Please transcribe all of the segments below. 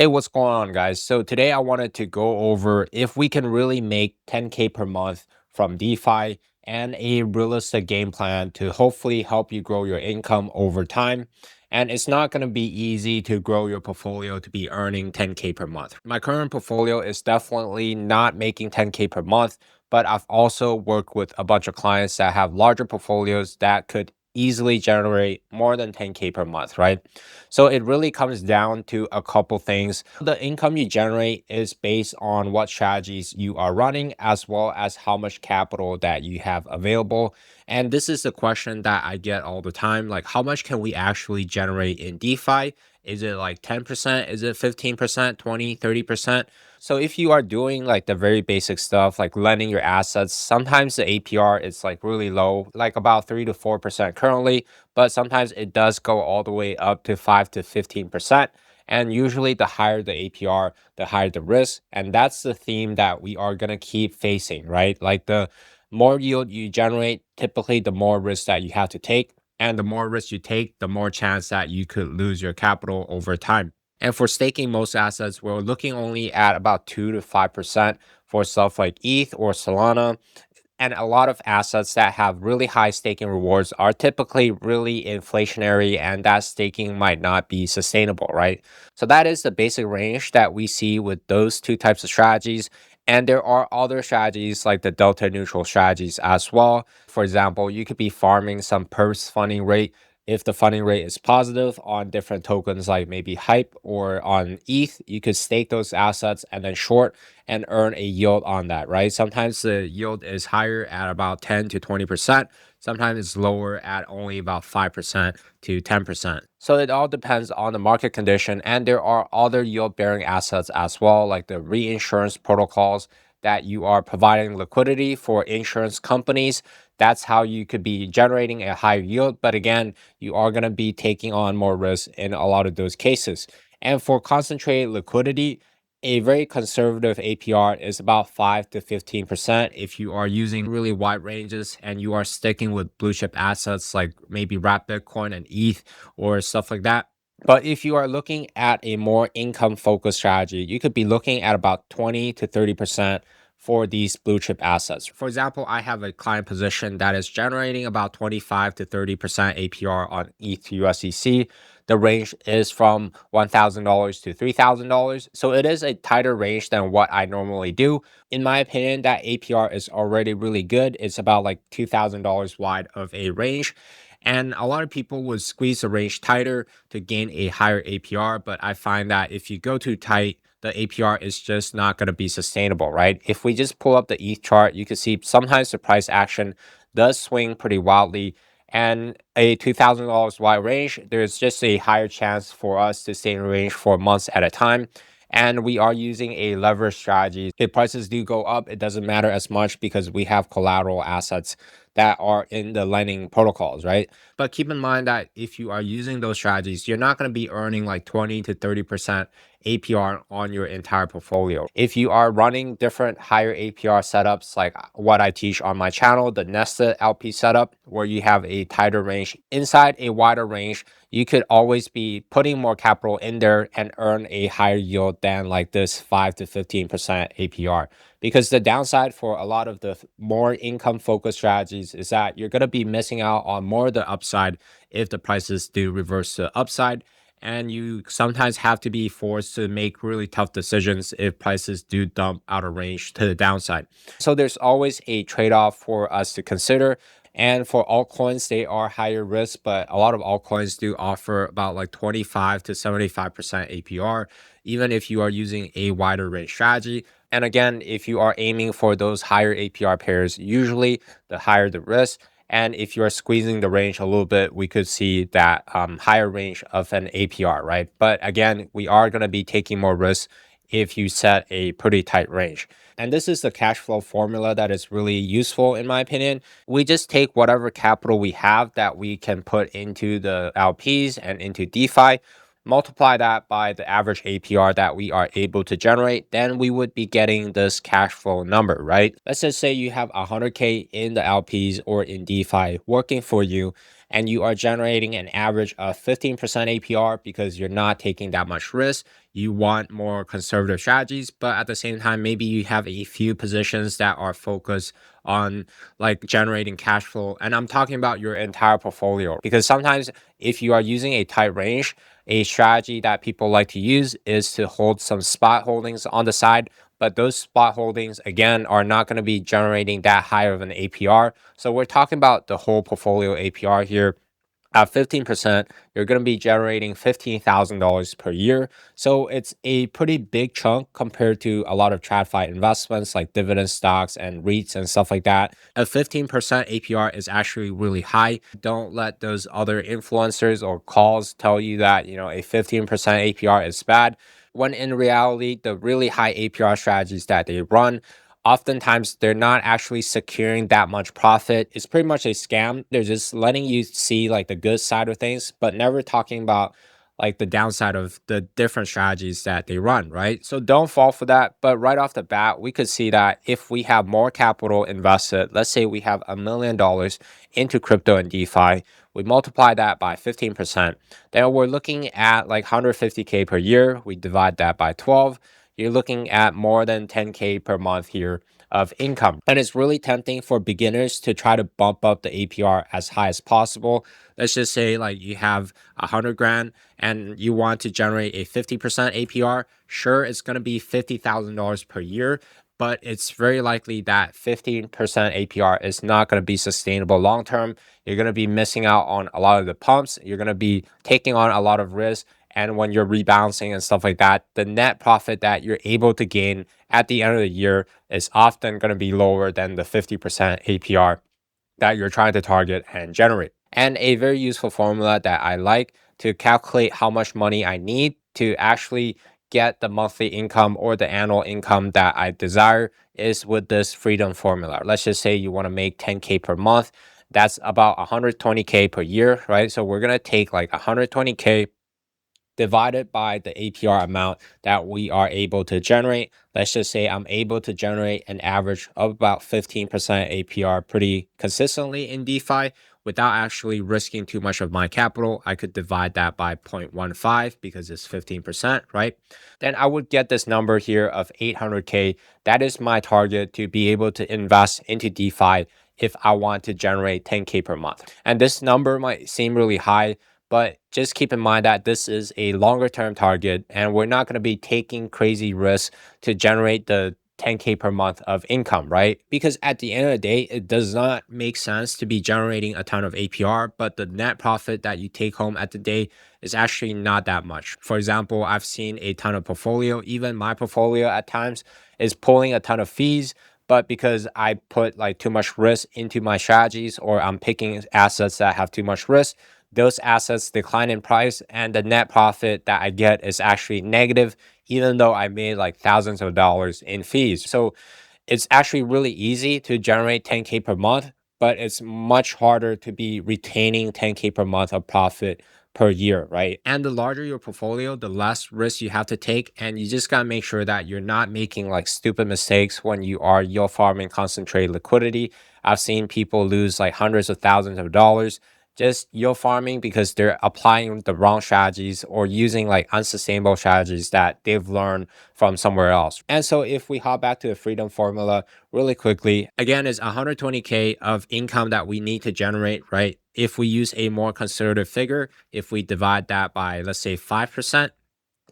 Hey, what's going on, guys? So today I wanted to go over if we can really make 10K per month from DeFi and a realistic game plan to hopefully help you grow your income over time. And it's not going to be easy to grow your portfolio to be earning 10K per month. My current portfolio is definitely not making 10K per month, but I've also worked with a bunch of clients that have larger portfolios that could easily generate more than 10K per month, right? So it really comes down to a couple things. The income you generate is based on what strategies you are running, as well as how much capital that you have available. And this is the question that I get all the time. Like, how much can we actually generate in DeFi? Is it like 10%? Is it 15%, 20, 30%? So if you are doing like the very basic stuff, like lending your assets, sometimes the APR is like really low, like about 3 to 4% currently, but sometimes it does go all the way up to 5 to 15%. And usually, the higher the APR, the higher the risk. And that's the theme that we are going to keep facing, right? Like the more yield you generate, typically, the more risk that you have to take. And the more risk you take, the more chance that you could lose your capital over time. And for staking most assets, we're looking only at about 2 to 5% for stuff like ETH or Solana. And a lot of assets that have really high staking rewards are typically really inflationary, and that staking might not be sustainable, right? So that is the basic range that we see with those two types of strategies. And there are other strategies like the delta neutral strategies as well. For example, you could be farming some perps funding rate. If the funding rate is positive on different tokens like maybe Hype or on ETH, you could stake those assets and then short and earn a yield on that, right? Sometimes the yield is higher at about 10 to 20%. Sometimes it's lower at only about 5% to 10%. So it all depends on the market condition. And there are other yield bearing assets as well, like the reinsurance protocols that you are providing liquidity for insurance companies. That's how you could be generating a higher yield. But again, you are going to be taking on more risk in a lot of those cases. And for concentrated liquidity, a very conservative APR is about 5 to 15% if you are using really wide ranges and you are sticking with blue chip assets like maybe Wrap Bitcoin and ETH or stuff like that. But if you are looking at a more income focused strategy, you could be looking at about 20 to 30% for these blue chip assets. For example, I have a client position that is generating about 25 to 30% APR on ETH to USDC. The range is from $1,000 to $3,000. So it is a tighter range than what I normally do. In my opinion, that APR is already really good. It's about like $2,000 wide of a range. And a lot of people would squeeze the range tighter to gain a higher APR. But I find that if you go too tight, the APR is just not going to be sustainable, right? If we just pull up the ETH chart, you can see sometimes the price action does swing pretty wildly, and a $2,000 wide range, there's just a higher chance for us to stay in range for months at a time. And we are using a leverage strategy. If prices do go up, it doesn't matter as much because we have collateral assets that are in the lending protocols, right? But keep in mind that if you are using those strategies, you're not going to be earning like 20 to 30% APR on your entire portfolio. If you are running different higher APR setups, like what I teach on my channel, the nested LP setup, where you have a tighter range inside a wider range, you could always be putting more capital in there and earn a higher yield than like this 5 to 15% APR. Because the downside for a lot of the more income focused strategies is that you're going to be missing out on more of the upside if the prices do reverse to upside. And you sometimes have to be forced to make really tough decisions if prices do dump out of range to the downside. So there's always a trade-off for us to consider. And for altcoins, they are higher risk, but a lot of altcoins do offer about like 25 to 75% APR, even if you are using a wider range strategy. And again, if you are aiming for those higher APR pairs, usually the higher the risk. And if you're squeezing the range a little bit, we could see that higher range of an APR, right? But again, we are going to be taking more risks if you set a pretty tight range. And this is the cash flow formula that is really useful in my opinion. We just take whatever capital we have that we can put into the LPs and into DeFi, multiply that by the average APR that we are able to generate, then we would be getting this cash flow number, right? Let's just say you have 100K in the LPs or in DeFi working for you, and you are generating an average of 15% APR because you're not taking that much risk. You want more conservative strategies, but at the same time, maybe you have a few positions that are focused on like generating cash flow. And I'm talking about your entire portfolio because sometimes if you are using a tight range, a strategy that people like to use is to hold some spot holdings on the side. But those spot holdings, again, are not going to be generating that high of an APR. So we're talking about the whole portfolio APR here. At 15%, you're going to be generating $15,000 per year. So it's a pretty big chunk compared to a lot of TradFi investments like dividend stocks and REITs and stuff like that. A 15% APR is actually really high. Don't let those other influencers or calls tell you that, a 15% APR is bad. When in reality, the really high APR strategies that they run, oftentimes they're not actually securing that much profit. It's pretty much a scam. They're just letting you see like the good side of things, but never talking about like the downside of the different strategies that they run, right? So don't fall for that. But right off the bat, we could see that if we have more capital invested, let's say we have $1 million into crypto and DeFi, we multiply that by 15%, then we're looking at like 150K per year. We divide that by 12, you're looking at more than 10K per month here of income. And it's really tempting for beginners to try to bump up the APR as high as possible. Let's just say like you have 100 grand and you want to generate a 50% APR. Sure, it's going to be $50,000 per year, but it's very likely that 15% APR is not going to be sustainable long term. You're going to be missing out on a lot of the pumps. You're going to be taking on a lot of risk. And when you're rebalancing and stuff like that, the net profit that you're able to gain at the end of the year is often going to be lower than the 50% APR that you're trying to target and generate. And a very useful formula that I like to calculate how much money I need to actually get the monthly income or the annual income that I desire is with this freedom formula. Let's just say you want to make 10K per month. That's about 120K per year, right? So we're going to take like 120K divided by the APR amount that we are able to generate. Let's just say I'm able to generate an average of about 15% APR pretty consistently in DeFi without actually risking too much of my capital. I could divide that by 0.15 because it's 15%, right? Then I would get this number here of 800K. That is my target to be able to invest into DeFi if I want to generate 10K per month. And this number might seem really high, but just keep in mind that this is a longer term target and we're not going to be taking crazy risks to generate the 10K per month of income, right? Because at the end of the day, it does not make sense to be generating a ton of APR, but the net profit that you take home at the day is actually not that much. For example, I've seen a ton of portfolio, even my portfolio at times is pulling a ton of fees, but because I put like too much risk into my strategies or I'm picking assets that have too much risk, those assets decline in price and the net profit that I get is actually negative, even though I made like thousands of dollars in fees. So it's actually really easy to generate 10K per month, but it's much harder to be retaining 10K per month of profit per year, right? And the larger your portfolio, the less risk you have to take. And you just got to make sure that you're not making like stupid mistakes when you are yield farming concentrated liquidity. I've seen people lose like hundreds of thousands of dollars just yield farming because they're applying the wrong strategies or using like unsustainable strategies that they've learned from somewhere else. And so if we hop back to the freedom formula really quickly, again, it's 120K of income that we need to generate, right? If we use a more conservative figure, if we divide that by, let's say, 5%,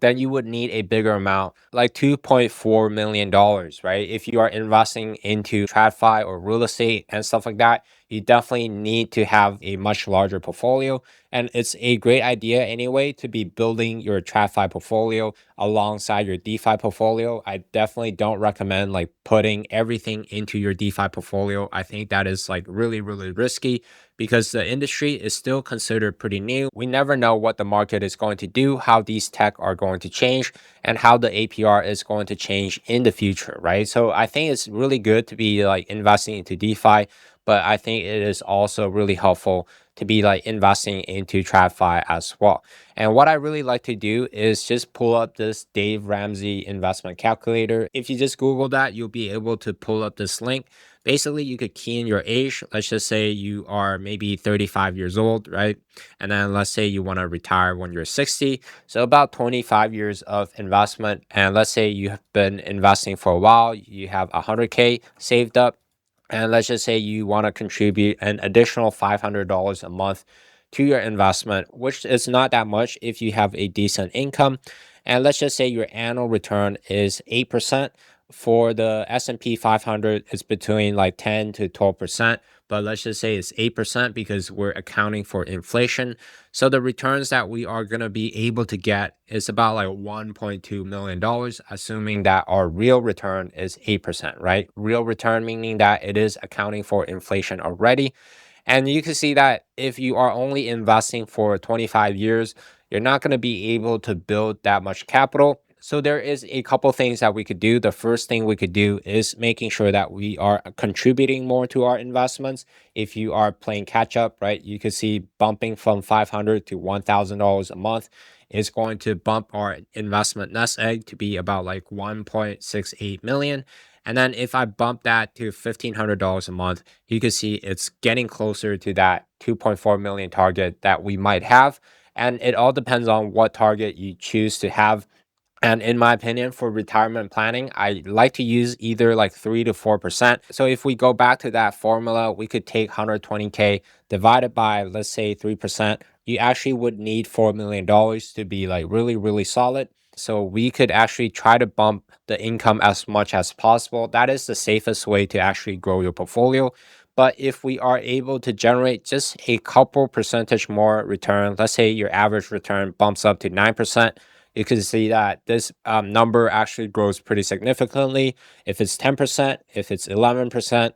then you would need a bigger amount, like $2.4 million, right? If you are investing into TradFi or real estate and stuff like that, you definitely need to have a much larger portfolio. And it's a great idea anyway to be building your TradFi portfolio alongside your DeFi portfolio. I definitely don't recommend like putting everything into your DeFi portfolio. I think that is like really, really risky because the industry is still considered pretty new. We never know what the market is going to do, how these tech are going to change, and how the APR is going to change in the future, right? So I think it's really good to be like investing into DeFi, but I think it is also really helpful to be like investing into TradFi as well. And what I really like to do is just pull up this Dave Ramsey investment calculator. If you just Google that, you'll be able to pull up this link. Basically, you could key in your age. Let's just say you are maybe 35 years old, right? And then let's say you want to retire when you're 60. So about 25 years of investment. And let's say you have been investing for a while, you have 100K saved up. And let's just say you want to contribute an additional $500 a month to your investment, which is not that much if you have a decent income. And let's just say your annual return is 8%. For the S&P 500, it's between like 10 to 12%, but let's just say it's 8% because we're accounting for inflation. So the returns that we are going to be able to get is about like $1.2 million, assuming that our real return is 8%, right? Real return meaning that it is accounting for inflation already. And you can see that if you are only investing for 25 years, you're not going to be able to build that much capital. So there is a couple things that we could do. The first thing we could do is making sure that we are contributing more to our investments. If you are playing catch up, right, you could see bumping from $500 to $1,000 a month is going to bump our investment nest egg to be about like 1.68 million. And then if I bump that to $1,500 a month, you can see it's getting closer to that 2.4 million target that we might have. And it all depends on what target you choose to have. And in my opinion, for retirement planning, I like to use either like 3 to 4%. So if we go back to that formula, we could take 120K divided by, let's say, 3%. You actually would need $4 million to be like really, really solid. So we could actually try to bump the income as much as possible. That is the safest way to actually grow your portfolio. But if we are able to generate just a couple percentage more return, let's say your average return bumps up to 9%, you can see that this number actually grows pretty significantly. If it's 10%, if it's 11%,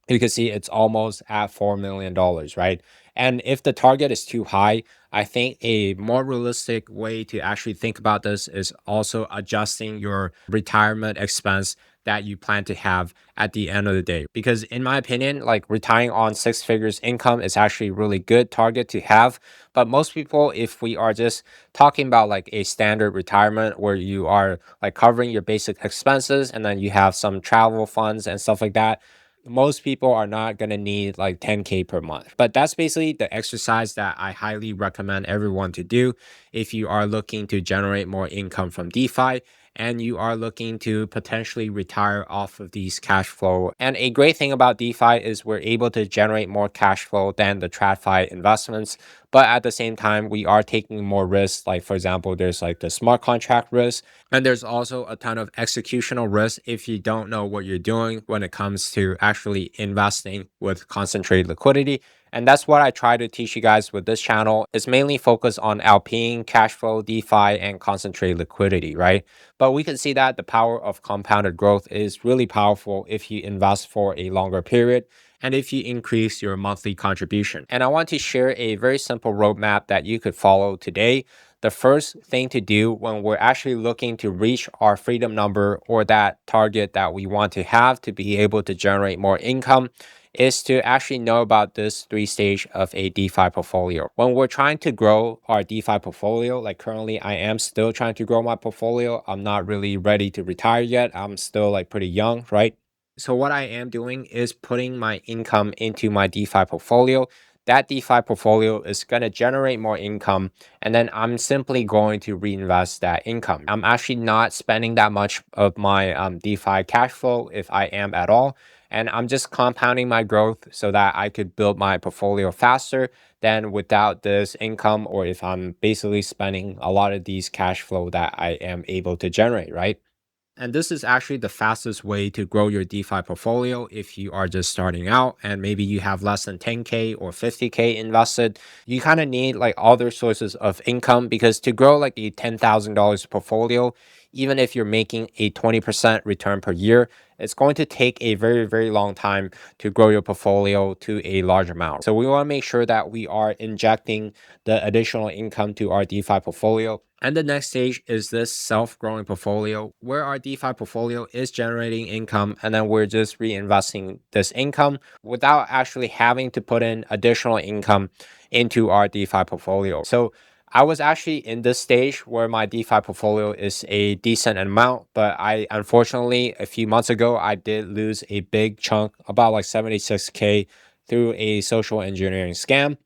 you can see it's almost at $4 million, right? And if the target is too high, I think a more realistic way to actually think about this is also adjusting your retirement expense that you plan to have at the end of the day. Because in my opinion, like retiring on six figures income is actually a really good target to have. But most people, if we are just talking about like a standard retirement where you are like covering your basic expenses and then you have some travel funds and stuff like that, most people are not going to need like 10K per month. But that's basically the exercise that I highly recommend everyone to do if you are looking to generate more income from DeFi and you are looking to potentially retire off of these cash flow. And a great thing about DeFi is we're able to generate more cash flow than the TradFi investments. But at the same time, we are taking more risks. Like, for example, there's like the smart contract risk. And there's also a ton of executional risk if you don't know what you're doing when it comes to actually investing with concentrated liquidity. And that's what I try to teach you guys with this channel. It's mainly focused on LPing, cash flow, DeFi, and concentrated liquidity, right? But we can see that the power of compounded growth is really powerful if you invest for a longer period and if you increase your monthly contribution. And I want to share a very simple roadmap that you could follow today. The first thing to do when we're actually looking to reach our freedom number or that target that we want to have to be able to generate more income is to actually know about this three stage of a DeFi portfolio. When we're trying to grow our DeFi portfolio, like currently I am still trying to grow my portfolio. I'm not really ready to retire yet. I'm still like pretty young, right? So what I am doing is putting my income into my DeFi portfolio. That DeFi portfolio is going to generate more income, and then I'm simply going to reinvest that income. I'm actually not spending that much of my DeFi cash flow, if I am at all, and I'm just compounding my growth so that I could build my portfolio faster than without this income, or if I'm basically spending a lot of these cash flow that I am able to generate, right? And this is actually the fastest way to grow your DeFi portfolio if you are just starting out and maybe you have less than 10K or 50K invested. You kind of need like other sources of income because to grow like a $10,000 portfolio, even if you're making a 20% return per year, it's going to take a very, very long time to grow your portfolio to a large amount. So we want to make sure that we are injecting the additional income to our DeFi portfolio And the next stage is this self-growing portfolio where our DeFi portfolio is generating income and then we're just reinvesting this income without actually having to put in additional income into our DeFi portfolio. So I was actually in this stage where my DeFi portfolio is a decent amount, but I unfortunately a few months ago I did lose a big chunk, about like 76K through a social engineering scam.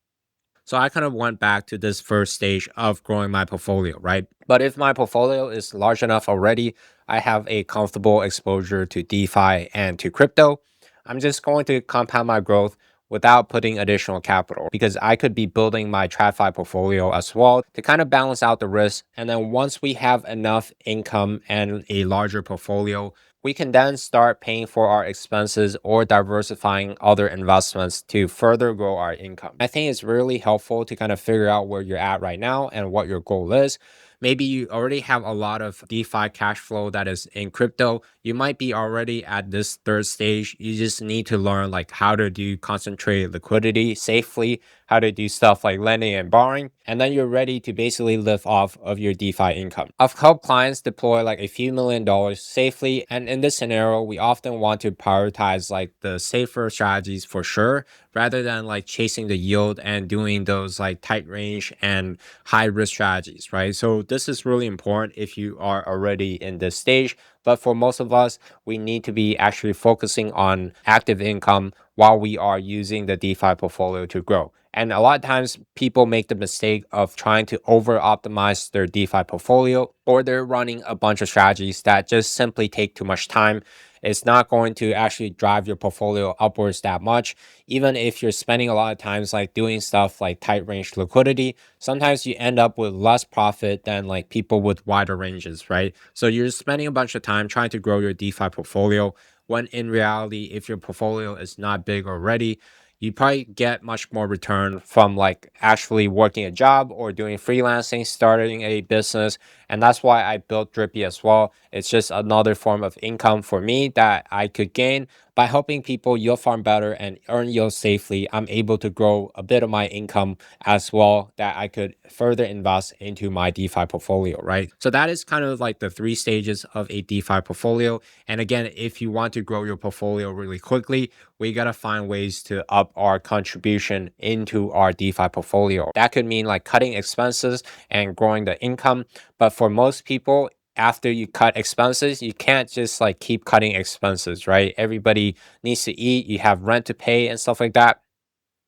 So I kind of went back to this first stage of growing my portfolio, right? But if my portfolio is large enough already, I have a comfortable exposure to DeFi and to crypto. I'm just going to compound my growth without putting additional capital because I could be building my TradFi portfolio as well to kind of balance out the risk. And then once we have enough income and a larger portfolio, we can then start paying for our expenses or diversifying other investments to further grow our income. I think it's really helpful to kind of figure out where you're at right now and what your goal is. Maybe you already have a lot of DeFi cash flow that is in crypto. You might be already at this third stage. You just need to learn like how to do concentrated liquidity safely, how to do stuff like lending and borrowing, and then you're ready to basically live off of your DeFi income. I've helped clients deploy like a few $1 million safely, and in this scenario, we often want to prioritize like the safer strategies for sure, rather than like chasing the yield and doing those like tight range and high risk strategies, right? So this is really important if you are already in this stage. But for most of us, we need to be actually focusing on active income while we are using the DeFi portfolio to grow. And a lot of times people make the mistake of trying to over optimize their DeFi portfolio, or they're running a bunch of strategies that just simply take too much time. It's not going to actually drive your portfolio upwards that much. Even if you're spending a lot of times like doing stuff like tight range liquidity, sometimes you end up with less profit than like people with wider ranges, right? So you're spending a bunch of time trying to grow your DeFi portfolio when in reality, if your portfolio is not big already, you probably get much more return from like actually working a job or doing freelancing, starting a business. And that's why I built Drippy as well. It's just another form of income for me that I could gain by helping people yield farm better and earn yield safely. I'm able to grow a bit of my income as well that I could further invest into my DeFi portfolio, right? So that is kind of like the three stages of a DeFi portfolio. And again, if you want to grow your portfolio really quickly, we got to find ways to up our contribution into our DeFi portfolio. That could mean like cutting expenses and growing the income. But for most people, after you cut expenses, you can't just like keep cutting expenses, right? Everybody needs to eat, you have rent to pay and stuff like that.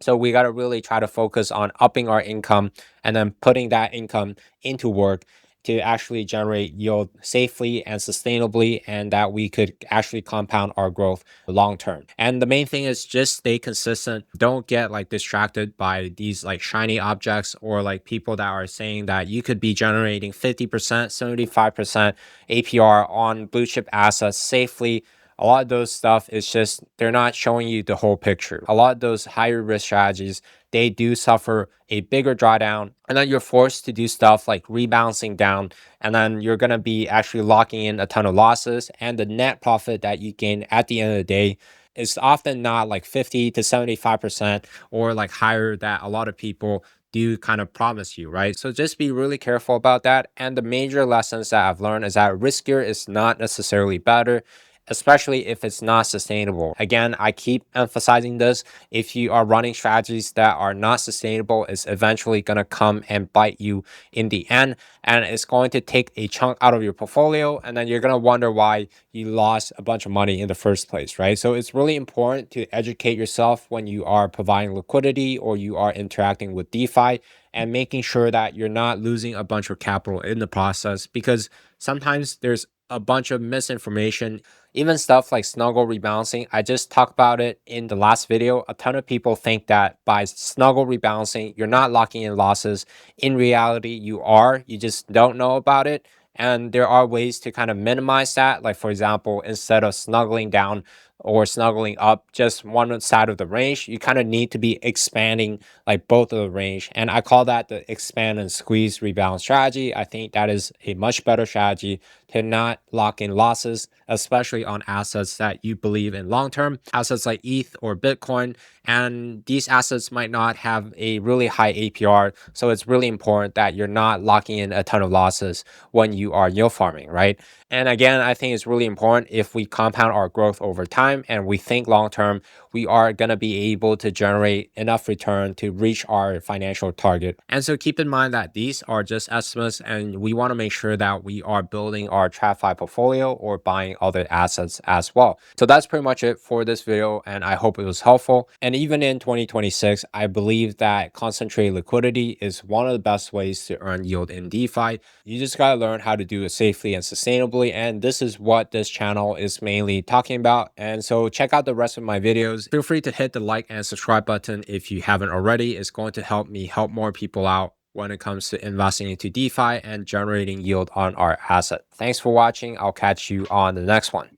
So we got to really try to focus on upping our income and then putting that income into work to actually generate yield safely and sustainably, and that we could actually compound our growth long term. And the main thing is just stay consistent. Don't get like distracted by these like shiny objects or like people that are saying that you could be generating 50%, 75% APR on blue chip assets safely. A lot of those stuff is just they're not showing you the whole picture. A lot of those higher risk strategies, they do suffer a bigger drawdown, and then you're forced to do stuff like rebalancing down, and then you're going to be actually locking in a ton of losses, and the net profit that you gain at the end of the day is often not like 50 to 75% or like higher that a lot of people do kind of promise you, right? So just be really careful about that. And the major lessons that I've learned is that riskier is not necessarily better, especially if it's not sustainable. Again, I keep emphasizing this. If you are running strategies that are not sustainable, it's eventually going to come and bite you in the end. And it's going to take a chunk out of your portfolio. And then you're going to wonder why you lost a bunch of money in the first place, right? So it's really important to educate yourself when you are providing liquidity or you are interacting with DeFi, and making sure that you're not losing a bunch of capital in the process, because sometimes there's a bunch of misinformation. Even stuff like snuggle rebalancing, I just talked about it in the last video. A ton of people think that by snuggle rebalancing, you're not locking in losses. In reality, you are. You just don't know about it. And there are ways to kind of minimize that. Like, for example, instead of snuggling down or snuggling up just one side of the range. You kind of need to be expanding like both of the range. And I call that the expand and squeeze rebound strategy. I think that is a much better strategy to not lock in losses, especially on assets that you believe in long term, assets like ETH or Bitcoin. And these assets might not have a really high APR. So it's really important that you're not locking in a ton of losses when you are yield farming, right? And again, I think it's really important if we compound our growth over time and we think long term, we are going to be able to generate enough return to reach our financial target. And so keep in mind that these are just estimates, and we want to make sure that we are building our TradFi portfolio or buying other assets as well. So that's pretty much it for this video, and I hope it was helpful. And even in 2026, I believe that concentrated liquidity is one of the best ways to earn yield in DeFi. You just got to learn how to do it safely and sustainably. And this is what this channel is mainly talking about. And so check out the rest of my videos. Feel free to hit the like and subscribe button if you haven't already. It's going to help me help more people out when it comes to investing into DeFi and generating yield on our asset. Thanks for watching. I'll catch you on the next one.